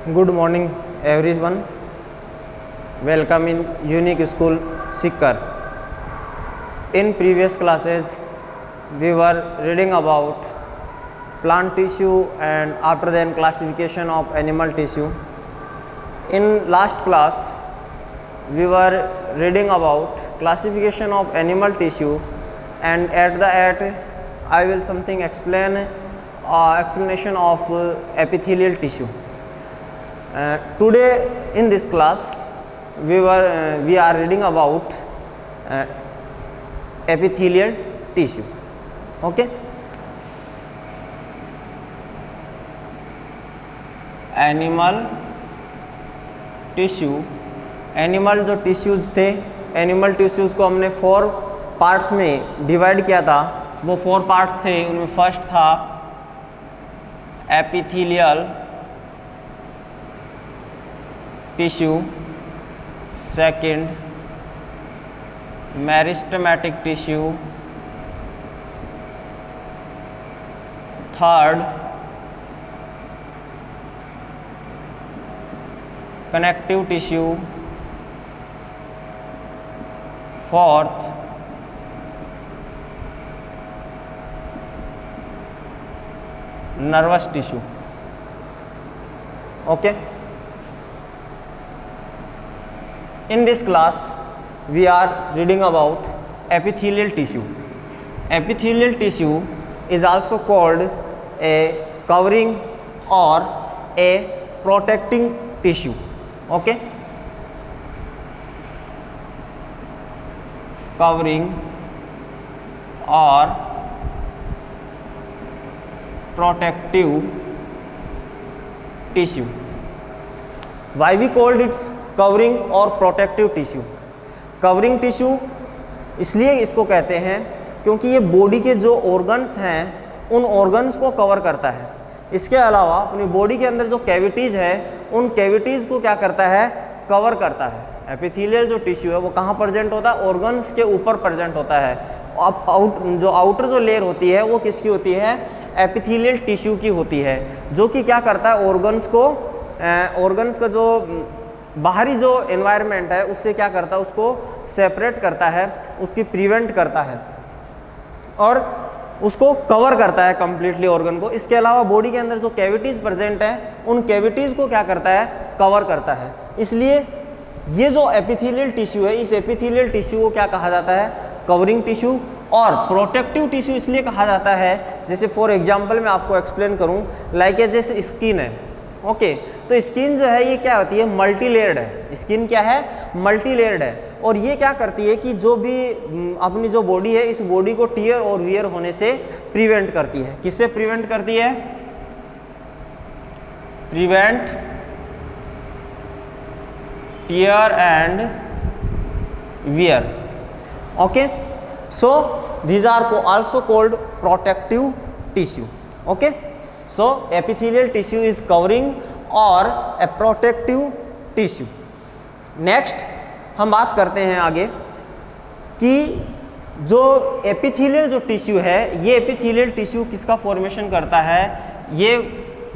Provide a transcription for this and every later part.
Good morning everyone. Welcome in Unique School Sikar. In previous classes we were reading about plant tissue and after then classification of animal tissue. In last class we were reading about classification of animal tissue, and at the end I will something explain explanation of epithelial tissue. Today in this class we are reading about epithelial tissue. Okay, animal tissue, animal जो tissues थे, animal tissues को हमने 4 parts में divide किया था. वो 4 parts थे. उनमें फर्स्ट था epithelial tissue, second meristematic tissue, third connective tissue, fourth nervous tissue. Okay, in this class we are reading about epithelial tissue. Epithelial tissue is also called a covering or a protecting tissue. Okay, covering or protective tissue. Why we called it covering और protective tissue? Covering tissue इसलिए इसको कहते हैं क्योंकि ये body के जो organs हैं उन ऑर्गन्स को कवर करता है. इसके अलावा अपनी बॉडी के अंदर जो कैविटीज़ है उन कैविटीज़ को क्या करता है, कवर करता है. एपिथेलियल जो टिश्यू है वो कहाँ प्रेजेंट होता है, ऑर्गन्स के ऊपर प्रेजेंट होता है. अब जो आउटर जो लेयर होती है वो किसकी होती है, एपिथेलियल टिश्यू की होती है, जो कि क्या करता है, ऑर्गन्स का जो बाहरी जो एनवायरनमेंट है उससे क्या करता है, उसको सेपरेट करता है, उसकी प्रिवेंट करता है और उसको कवर करता है कंप्लीटली ऑर्गन को. इसके अलावा बॉडी के अंदर जो कैविटीज़ प्रेजेंट है उन कैविटीज़ को क्या करता है, कवर करता है. इसलिए ये जो एपिथेलियल टिश्यू है, इस एपिथेलियल टिश्यू को क्या कहा जाता है, कवरिंग टिश्यू. और प्रोटेक्टिव टिश्यू इसलिए कहा जाता है, जैसे फॉर एग्जांपल मैं आपको एक्सप्लेन करूं, लाइक जैसे स्किन है. ओके, तो स्किन जो है ये क्या होती है, मल्टी लेयर्ड है. स्किन क्या है, मल्टी लेयर्ड है. और ये क्या करती है कि जो भी अपनी जो बॉडी है इस बॉडी को टियर और वियर होने से प्रिवेंट करती है. किससे प्रिवेंट करती है, prevent tier and wear. Okay, so these are also called protective tissue. Okay, so epithelial tissue is covering or a protective tissue. Next हम बात करते हैं आगे कि जो एपिथेलियल जो टिश्यू है, ये एपिथेलियल टिश्यू किसका फॉर्मेशन करता है, ये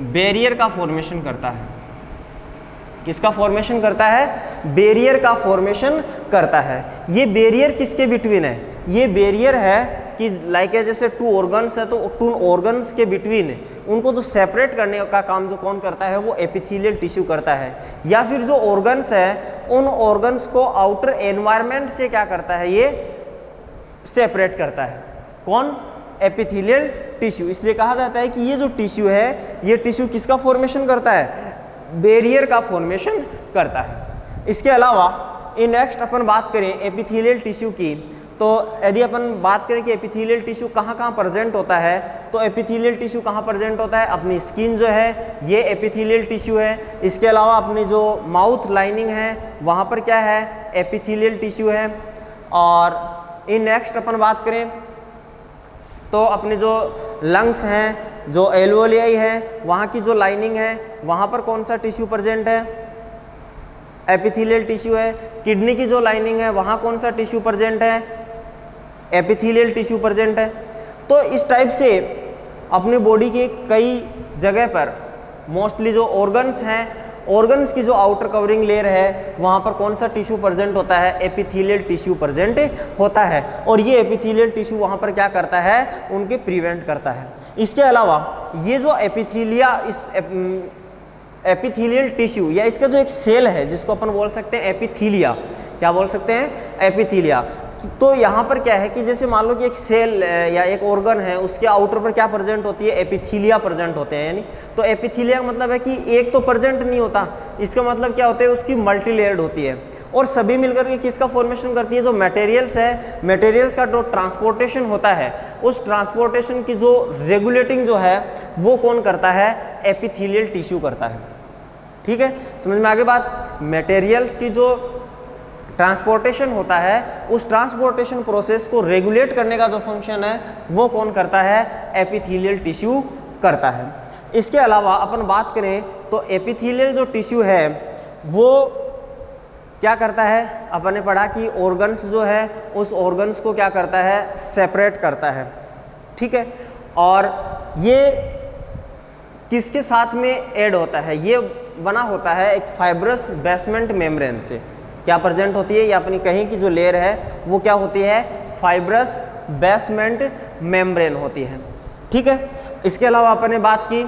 बैरियर का फॉर्मेशन करता है. किसका फॉर्मेशन करता है, बैरियर का फॉर्मेशन करता है. ये बैरियर किसके बिटवीन है, ये बैरियर है कि लाइक जैसे 2 ऑर्गन्स है तो 2 ऑर्गन्स के बिटवीन उनको जो सेपरेट करने का काम जो कौन करता है, वो एपिथेलियल टिश्यू करता है. या फिर जो ऑर्गन्स है उन ऑर्गन्स को आउटर एनवायरनमेंट से क्या करता है, ये सेपरेट करता है. कौन, एपिथेलियल टिश्यू. इसलिए कहा जाता है कि ये जो टिश्यू है ये टिश्यू किसका फॉर्मेशन करता है, बैरियर का फॉर्मेशन करता है. इसके अलावा नेक्स्ट अपन बात करें एपिथेलियल टिश्यू की, तो यदि अपन बात करें कि एपिथेलियल टिश्यू कहाँ कहाँ प्रेजेंट होता है, तो एपिथेलियल टिश्यू कहाँ प्रेजेंट होता है, अपनी स्किन जो है ये एपिथेलियल टिश्यू है. इसके अलावा अपनी जो माउथ लाइनिंग है वहाँ पर क्या है, एपिथेलियल टिश्यू है. और नेक्स्ट अपन बात करें तो अपने जो लंग्स हैं, जो एल्वोलियाई है, वहाँ की जो लाइनिंग है वहाँ पर कौन सा टिश्यू प्रेजेंट है, एपिथेलियल टिश्यू है. किडनी की जो लाइनिंग है वहाँ कौन सा टिश्यू प्रेजेंट है, एपिथेलियल टिश्यू प्रेजेंट है. तो इस टाइप से अपनी बॉडी के कई जगह पर मोस्टली जो ऑर्गन्स हैं ऑर्गन्स की जो आउटर कवरिंग लेयर है वहाँ पर कौन सा टिश्यू प्रेजेंट होता है, एपिथेलियल टिश्यू प्रेजेंट होता है, और ये एपिथेलियल टिश्यू वहाँ पर क्या करता है, उनके प्रिवेंट करता है। इसके अलावा ये जो एपिथेलियल टिश्यू या इसका जो एक सेल है जिसको अपन बोल सकते हैं एपिथीलिया, क्या बोल सकते हैं, एपिथीलिया। तो यहाँ पर क्या है कि जैसे मान लो कि एक सेल या एक ऑर्गन है, उसके आउटर पर क्या प्रेजेंट होती है, एपिथीलिया प्रेजेंट होते हैं। यानी तो एपिथीलिया का मतलब है कि एक तो प्रेजेंट नहीं होता, इसका मतलब क्या होता है, उसकी मल्टी लेयर्ड होती है, और सभी मिलकर के किसका फॉर्मेशन करती है, जो मटेरियल्स है, मटेरियल्स का जो ट्रांसपोर्टेशन होता है, उस ट्रांसपोर्टेशन की जो रेगुलेटिंग जो है वो कौन करता है, एपिथेलियल टिश्यू करता है। ठीक है, समझ में आगे बात। मटेरियल्स की जो ट्रांसपोर्टेशन होता है, उस ट्रांसपोर्टेशन प्रोसेस को रेगुलेट करने का जो फंक्शन है वो कौन करता है, एपिथेलियल टिश्यू करता है। इसके अलावा अपन बात करें तो एपिथेलियल जो टिश्यू है वो क्या करता है, अपन ने पढ़ा कि ऑर्गन्स जो है उस ऑर्गन्स को क्या करता है, सेपरेट करता है। ठीक है, और ये किसके साथ में ऐड होता है, ये बना होता है एक फाइब्रस बेसमेंट मेम्ब्रेन से। क्या प्रेजेंट होती है, या अपनी कहीं की जो लेयर है वो क्या होती है, फाइब्रस बेसमेंट मेम्ब्रेन होती है। ठीक है, इसके अलावा अपन ने बात की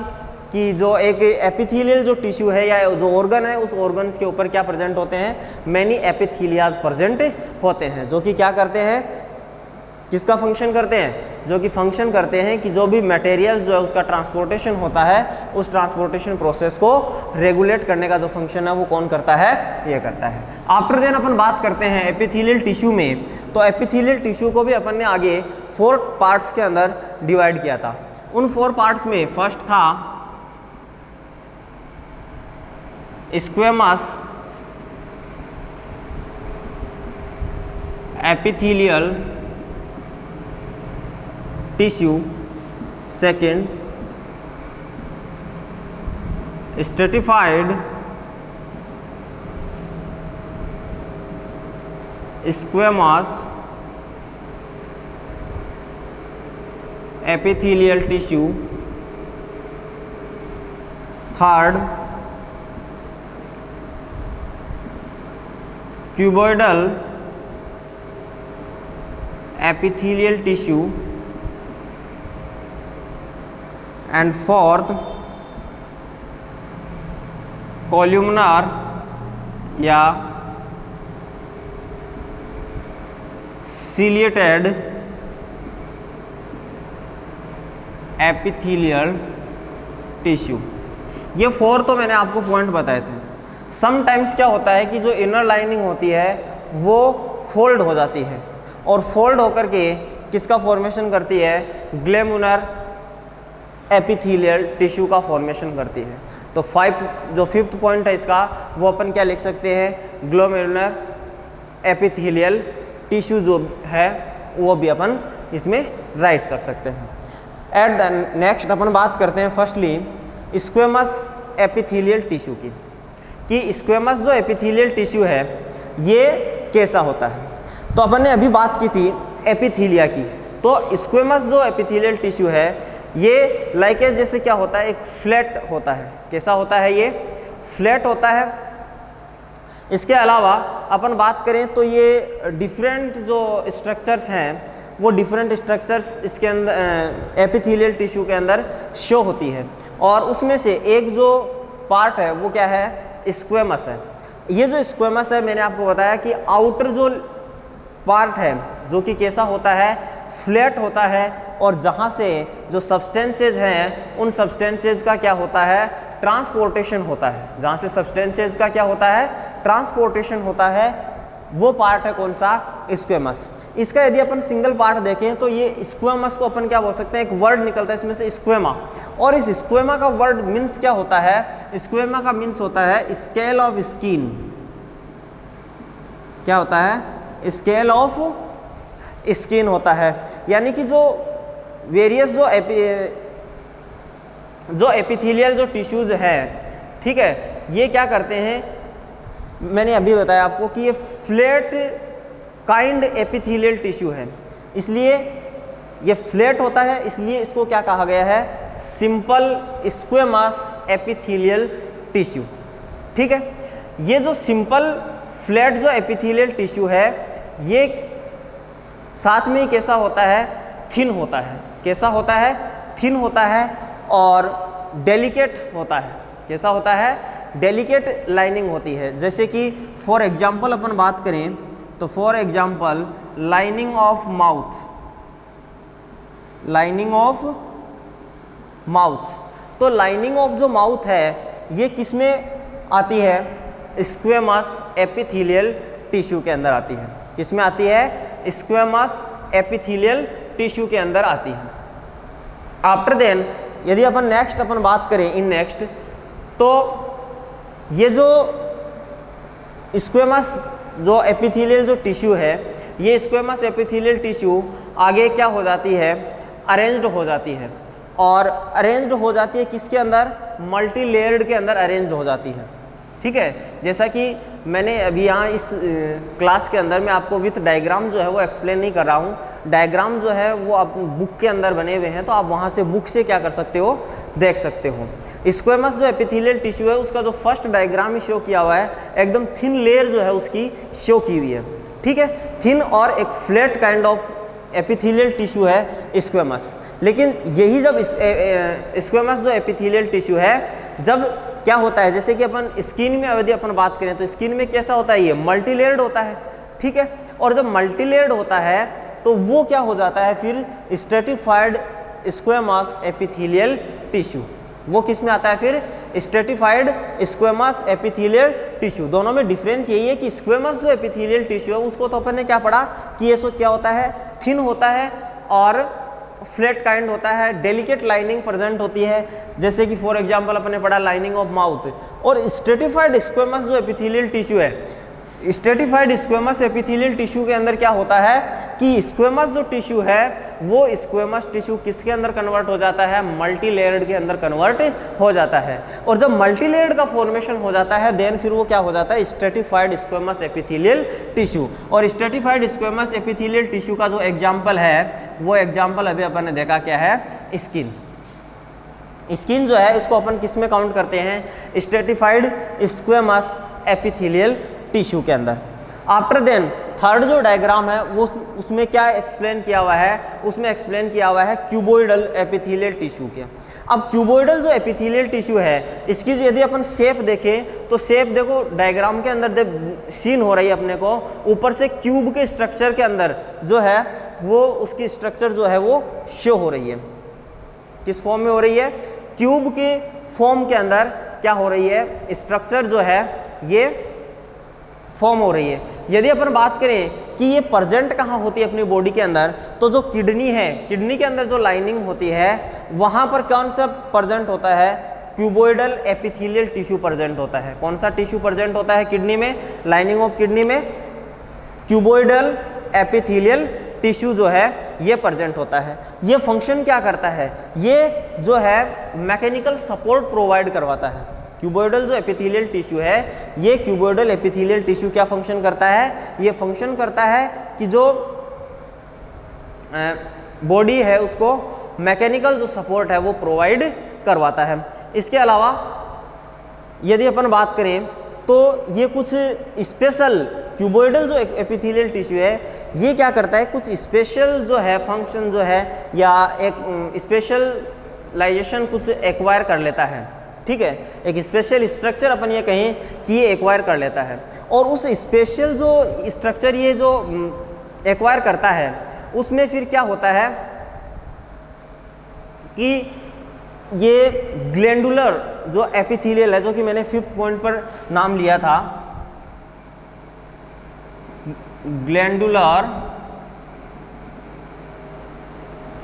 कि जो एक एपिथेलियल जो टिश्यू है या जो ऑर्गन है, उस ऑर्गन्स के ऊपर क्या प्रेजेंट होते हैं, मैनी एपिथेलियाज प्रेजेंट होते हैं, जो कि क्या करते हैं, किसका फंक्शन करते हैं, जो कि फंक्शन करते हैं कि जो भी मटेरियल जो है उसका ट्रांसपोर्टेशन होता है, उस ट्रांसपोर्टेशन प्रोसेस को रेगुलेट करने का जो फंक्शन है वो कौन करता है, ये करता है। आफ्टर देन अपन बात करते हैं एपिथेलियल टिश्यू में, तो एपिथेलियल टिश्यू को भी अपन ने आगे 4 पार्ट्स के अंदर डिवाइड किया था। उन 4 पार्ट्स में फर्स्ट था squamous epithelial tissue, second stratified squamous epithelial tissue, third cuboidal epithelial tissue, and fourth columnar या सिलिएटेड एपिथेलियल टिश्यू। ये 4 तो मैंने आपको पॉइंट बताए थे। समटाइम्स क्या होता है कि जो इनर लाइनिंग होती है वो फोल्ड हो जाती है, और फोल्ड होकर के किसका फॉर्मेशन करती है, ग्लैमुलर एपिथेलियल टिश्यू का फॉर्मेशन करती है। तो 5th पॉइंट है इसका, वो अपन क्या लिख सकते हैं, ग्लोमेरुलर एपिथेलियल टिश्यू जो है वो भी अपन इसमें राइट कर सकते हैं। एट द नेक्स्ट अपन बात करते हैं फर्स्टली स्क्वेमस एपिथेलियल टिश्यू की, कि स्क्वेमस जो एपिथेलियल टिश्यू है ये कैसा होता है। तो अपन ने अभी बात की थी एपिथेलिया की, तो स्क्वेमस जो एपिथेलियल टिश्यू है ये लाइक जैसे क्या होता है, एक फ्लैट होता है। कैसा होता है, ये फ्लैट होता है। इसके अलावा अपन बात करें तो ये डिफरेंट जो स्ट्रक्चर्स हैं वो डिफरेंट स्ट्रक्चर्स इसके अंदर एपिथेलियल टिश्यू के अंदर शो होती है, और उसमें से एक जो पार्ट है वो क्या है, स्क्वेमस है। ये जो स्क्वेमस है मैंने आपको बताया कि आउटर जो पार्ट है जो कि कैसा होता है, फ्लैट होता है, और जहाँ से जो सब्सटेंसेज हैं उन सब्सटेंसेज का क्या होता है, ट्रांसपोर्टेशन होता है। जहाँ से सब्सटेंसेज का क्या होता है, ट्रांसपोर्टेशन होता है, वो पार्ट है कौन सा, स्क्वेमस। इसका यदि अपन सिंगल पार्ट देखें तो ये स्क्वेमस को अपन क्या बोल सकते हैं, एक वर्ड निकलता है इसमें से स्क्वेमा, और इस स्क्वेमा का वर्ड मीन्स क्या होता है, स्क्वेमा का मीन्स होता है स्केल ऑफ स्किन। क्या होता है, स्केल ऑफ स्किन होता है। यानी कि जो वेरियस जो एपिथेलियल जो टिश्यूज है, ठीक है, ये क्या करते हैं, मैंने अभी बताया आपको कि ये फ्लैट काइंड एपिथेलियल टिश्यू है, इसलिए ये फ्लैट होता है, इसलिए इसको क्या कहा गया है, सिंपल स्क्वेमस एपिथेलियल टिश्यू। ठीक है। ये जो सिंपल फ्लैट जो एपिथेलियल टिश्यू है ये साथ में ही कैसा होता है, थिन होता है। कैसा होता है, थिन होता है और डेलिकेट होता है। कैसा होता है, डेलिकेट लाइनिंग होती है। जैसे कि फॉर एग्जांपल अपन बात करें तो for example lining of mouth, lining of mouth. तो लाइनिंग ऑफ जो माउथ है ये किस में आती है, स्क्वेमस एपिथेलियल टिश्यू के अंदर आती है। किस में आती है, स्क्वेमस एपिथेलियल टिश्यू के अंदर आती है। आफ्टर देन यदि अपन नेक्स्ट अपन बात करें इन नेक्स्ट, तो ये जो स्क्वेमस जो एपिथेलियल जो टिश्यू है, ये स्क्वेमस एपिथेलियल टिश्यू आगे क्या हो जाती है, अरेंज्ड हो जाती है। और अरेंज्ड हो जाती है किसके अंदर, मल्टी लेयर्ड के अंदर अरेंज्ड हो जाती है। ठीक है, जैसा कि मैंने अभी यहाँ इस क्लास के अंदर मैं आपको विथ डायग्राम जो है वो एक्सप्लेन नहीं कर रहा हूँ। डायग्राम जो है वो आप बुक के अंदर बने हुए हैं, तो आप वहाँ से बुक से क्या कर सकते हो, देख सकते हो। स्क्वेमस जो एपिथेलियल टिश्यू है उसका जो फर्स्ट डायग्राम ही शो किया हुआ है, एकदम थिन लेयर जो है उसकी शो की हुई है। ठीक है, थिन और एक flat kind of epithelial tissue है स्क्वेमस। लेकिन यही जब स्क्वेमस जो एपिथेलियल टिश्यू है जब क्या होता है, जैसे कि अपन स्किन में यदि अपन बात करें तो स्किन में कैसा होता है, ये मल्टी लेयर्ड होता है। ठीक है, और जब मल्टी लेयर्ड होता है तो वो क्या हो जाता है फिर स्ट्रेटिफाइड स्क्वेमस एपिथेलियल टिश्यू। वो किस में आता है फिर, स्ट्रेटिफाइड स्क्वेमस एपिथेलियल टिश्यू। दोनों में डिफरेंस यही है कि स्क्वेमस जो एपिथेलियल टिश्यू है उसको तो अपन ने क्या पढ़ा कि ये सो क्या होता है, थिन होता है और फ्लैट काइंड होता है, डेलिकेट लाइनिंग प्रेजेंट होती है। जैसे कि फॉर एग्जांपल अपन ने पढ़ा लाइनिंग ऑफ माउथ। और स्ट्रेटिफाइड स्क्वेमस जो एपिथेलियल टिश्यू है, स्ट्रेटिफाइड स्क्वेमस एपिथेलियल टिश्यू के अंदर क्या होता है कि स्क्वेमस जो टिश्यू है वो स्क्वेमस टिश्यू किसके अंदर कन्वर्ट हो जाता है, मल्टी लेयर्ड के अंदर कन्वर्ट हो जाता है। और जब मल्टी लेयर्ड का फॉर्मेशन हो जाता है देन फिर वो क्या हो जाता है, स्ट्रेटिफाइड स्क्वेमस एपिथेलियल टिश्यू। और स्ट्रेटिफाइड स्क्वेमस एपिथेलियल टिश्यू का जो एग्जाम्पल है वो एग्जाम्पल अभी अपन ने देखा क्या है, स्किन। स्किन जो है उसको अपन किस में काउंट करते हैं, स्ट्रेटिफाइड स्क्वेमस एपिथेलियल टिश्यू के अंदर। आफ्टर देन थर्ड जो डायग्राम है वो उसमें क्या एक्सप्लेन किया हुआ है, उसमें एक्सप्लेन किया हुआ है क्यूबोइडल एपिथेलियल टिश्यू के। अब क्यूबोइडल जो एपिथेलियल टिश्यू है इसकी यदि अपन शेप देखें तो शेप देखो डायग्राम के अंदर सीन हो रही है अपने को, ऊपर से क्यूब के स्ट्रक्चर के अंदर जो है वो उसकी स्ट्रक्चर जो है वो शो हो रही है। किस फॉर्म में हो रही है, क्यूब के फॉर्म के अंदर क्या हो रही है, स्ट्रक्चर जो है ये फॉर्म हो रही है। यदि अपन बात करें कि ये प्रेजेंट कहाँ होती है अपनी बॉडी के अंदर, तो जो किडनी है, किडनी के अंदर जो लाइनिंग होती है वहाँ पर कौन सा प्रेजेंट होता है, क्यूबोइडल एपिथेलियल टिश्यू प्रेजेंट होता है। कौन सा टिश्यू प्रेजेंट होता है किडनी में, लाइनिंग ऑफ किडनी में क्यूबोइडल एपिथेलियल टिश्यू जो है ये प्रेजेंट होता है। ये फंक्शन क्या करता है, ये जो है मैकेनिकल सपोर्ट प्रोवाइड करवाता है। क्यूबोइडल जो एपिथेलियल टिश्यू है, ये क्यूबोइडल एपिथेलियल टिश्यू क्या फंक्शन करता है, ये फंक्शन करता है कि जो बॉडी है उसको मैकेनिकल जो सपोर्ट है वो प्रोवाइड करवाता है। इसके अलावा यदि अपन बात करें तो ये कुछ स्पेशल क्यूबोइडल जो एपिथेलियल टिश्यू है ये क्या करता है, कुछ स्पेशल जो है फंक्शन जो है या एक स्पेशलाइजेशन कुछ एक्वायर कर लेता है। ठीक है, एक स्पेशल स्ट्रक्चर अपन ये कहें कि ये एक्वायर कर लेता है। और उस स्पेशल जो स्ट्रक्चर ये जो एक्वायर करता है उसमें फिर क्या होता है कि ये ग्लैंडुलर जो एपिथेलियल है, जो कि मैंने 5th पॉइंट पर नाम लिया था, ग्लैंडुलर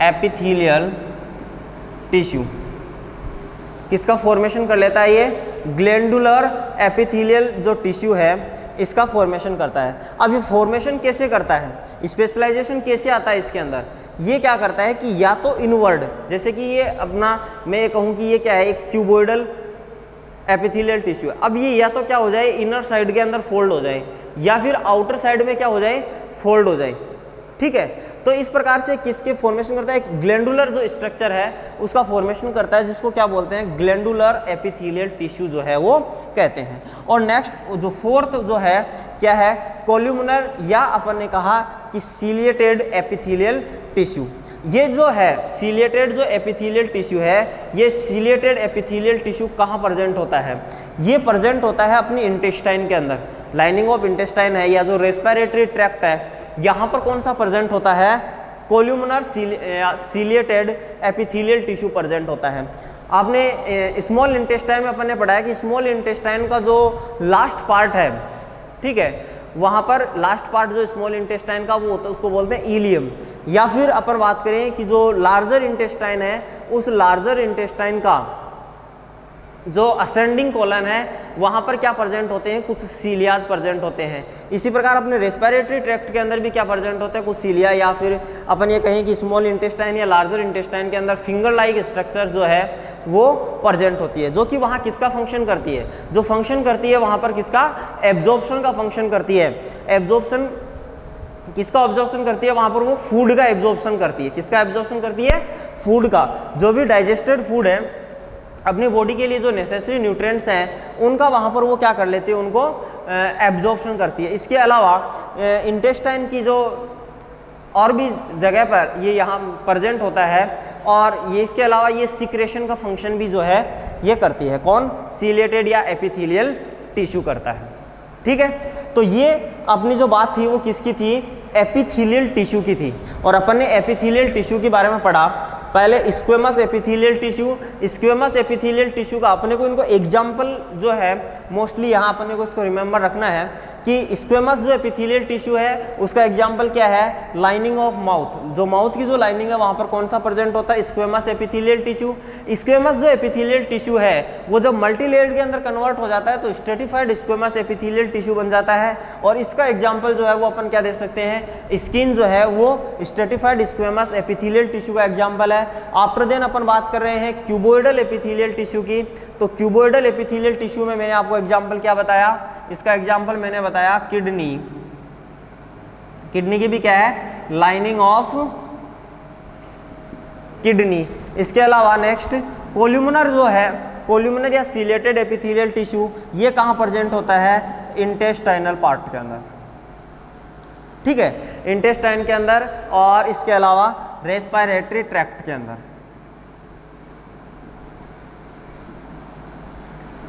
एपिथेलियल टिश्यू किसका फॉर्मेशन कर लेता है, ये ग्लैंडुलर एपिथेलियल जो टिश्यू है इसका फॉर्मेशन करता है। अब ये फॉर्मेशन कैसे करता है, स्पेशलाइजेशन कैसे आता है इसके अंदर, ये क्या करता है कि या तो इनवर्ड, जैसे कि ये अपना मैं ये कहूँ कि ये क्या है, एक क्यूबोइडल एपिथेलियल टिश्यू है। अब ये या तो क्या हो जाए, इनर साइड के अंदर फोल्ड हो जाए या फिर आउटर साइड में क्या हो जाए, फोल्ड हो जाए। ठीक है, तो इस प्रकार से किसके फॉर्मेशन करता है, एक ग्लैंडुलर जो स्ट्रक्चर है उसका फॉर्मेशन करता है, जिसको क्या बोलते हैं, ग्लैंडुलर एपिथेलियल टिश्यू जो है वो कहते हैं। और नेक्स्ट जो फोर्थ जो है क्या है, कोल्यूमिनर, या अपन ने कहा कि सीलिएटेड एपिथेलियल टिश्यू। ये जो है सीलिएटेड जो एपिथेलियल टिश्यू है, ये सीलिएटेड एपिथेलियल टिश्यू कहाँ प्रेजेंट होता है, ये प्रेजेंट होता है अपनी इंटेस्टाइन के अंदर, लाइनिंग ऑफ इंटेस्टाइन है या जो रेस्पिरेटरी ट्रैक्ट है, यहाँ पर कौन सा प्रेजेंट होता है, कोल्यूमिनर सीलिएटेड एपिथेलियल टिश्यू प्रेजेंट होता है। आपने स्मॉल इंटेस्टाइन में अपन ने पढ़ा है कि स्मॉल इंटेस्टाइन का जो लास्ट पार्ट है, ठीक है, वहाँ पर लास्ट पार्ट जो स्मॉल इंटेस्टाइन का वो होता है उसको बोलते हैं इलियम। या फिर अपन बात करें कि जो लार्जर इंटेस्टाइन है, उस लार्जर इंटेस्टाइन का जो असेंडिंग कॉलन है वहाँ पर क्या प्रेजेंट होते हैं, कुछ सीलियाज प्रेजेंट होते हैं। इसी प्रकार अपने रेस्पिरेटरी ट्रैक्ट के अंदर भी क्या प्रेजेंट होता है, कुछ सीलिया, या फिर अपन ये कहें कि स्मॉल इंटेस्टाइन या लार्जर इंटेस्टाइन के अंदर फिंगर लाइक स्ट्रक्चर जो है वो प्रेजेंट होती है, जो कि वहाँ किसका फंक्शन करती है, जो फंक्शन करती है वहाँ पर किसका, एब्जॉर्प्शन का फंक्शन करती है। एब्जॉर्प्शन किसका ऑब्जॉर्प्शन करती है, वहाँ पर वो फूड का एब्जॉर्प्शन करती है। किसका एब्जॉर्प्शन करती है, फूड का। जो भी डाइजेस्टेड फूड है, अपनी बॉडी के लिए जो नेसेसरी न्यूट्रिएंट्स हैं उनका वहाँ पर वो क्या कर लेती है, उनको एब्जॉर्प्शन करती है। इसके अलावा इंटेस्टाइन की जो और भी जगह पर ये यहाँ प्रेजेंट होता है, और ये इसके अलावा ये सिक्रेशन का फंक्शन भी जो है ये करती है। कौन, सीलिएटेड या एपिथेलियल टिश्यू करता है, ठीक है। तो ये अपनी जो बात थी वो किसकी थी, एपिथेलियल टिश्यू की थी। और अपन ने एपिथेलियल टिश्यू के बारे में पढ़ा, पहले squamous epithelial tissue. Squamous epithelial tissue का अपने को इनको एग्जाम्पल जो है मोस्टली यहाँ अपने को इसको रिमेंबर रखना है कि स्क्वेमस जो एपिथेलियल टिश्यू है उसका एग्जाम्पल क्या है, लाइनिंग ऑफ माउथ। जो माउथ की जो लाइनिंग है वहाँ पर कौन सा प्रेजेंट होता है, स्क्वेमस एपिथेलियल टिश्यू। स्क्वेमस जो एपिथेलियल टिश्यू है वो जब मल्टीलेयर्ड के अंदर कन्वर्ट हो जाता है तो स्ट्रेटिफाइड स्क्वेमस एपिथेलियल टिश्यू बन जाता है। और इसका एग्जाम्पल जो है वो अपन क्या दे सकते हैं, स्किन जो है वो स्ट्रेटिफाइड स्क्वेमस एपिथेलियल टिश्यू का एग्जाम्पल है। आफ्टर देन अपन बात कर रहे हैं क्यूबोइडल एपिथेलियल टिश्यू की। तो क्यूबोइडल एपिथेलियल टिश्यू में मैंने आपको एग्जाम्पल क्या बताया, इसका एग्जाम्पल मैंने बताया किडनी। किडनी की भी क्या है, लाइनिंग ऑफ किडनी। इसके अलावा नेक्स्ट कोल्यूमिनर जो है, कोल्यूमिनर या सीलिएटेड एपिथेलियल टिश्यू, ये कहाँ प्रेजेंट होता है, इंटेस्टाइनल पार्ट के अंदर, ठीक है, इंटेस्टाइन के अंदर। और इसके अलावा रेस्पिरेटरी ट्रैक्ट के अंदर,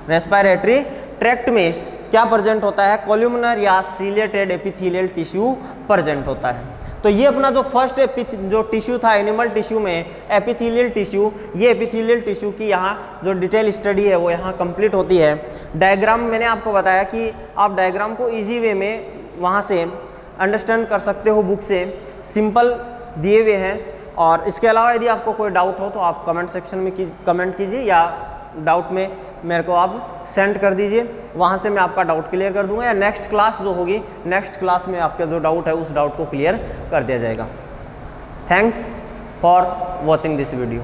रेस्पिरेटरी ट्रैक्ट में क्या प्रेजेंट होता है, कोल्यूमिनर या सीलिएटेड एपिथेलियल टिश्यू प्रेजेंट होता है। तो ये अपना जो फर्स्ट जो टिश्यू था एनिमल टिश्यू में, एपिथेलियल टिश्यू, ये एपिथेलियल टिश्यू की यहाँ जो डिटेल स्टडी है वो यहाँ कंप्लीट होती है। डायग्राम मैंने आपको बताया कि आप डायग्राम को इजी वे में वहाँ से अंडरस्टैंड कर सकते हो, बुक से सिंपल दिए हुए हैं। और इसके अलावा यदि आपको कोई डाउट हो तो आप कमेंट सेक्शन में कमेंट कीजिए, या डाउट में मेरे को आप सेंड कर दीजिए, वहाँ से मैं आपका डाउट क्लियर कर दूंगा, या नेक्स्ट क्लास जो होगी नेक्स्ट क्लास में आपका जो डाउट है उस डाउट को क्लियर कर दिया जाएगा। Thanks for watching this video.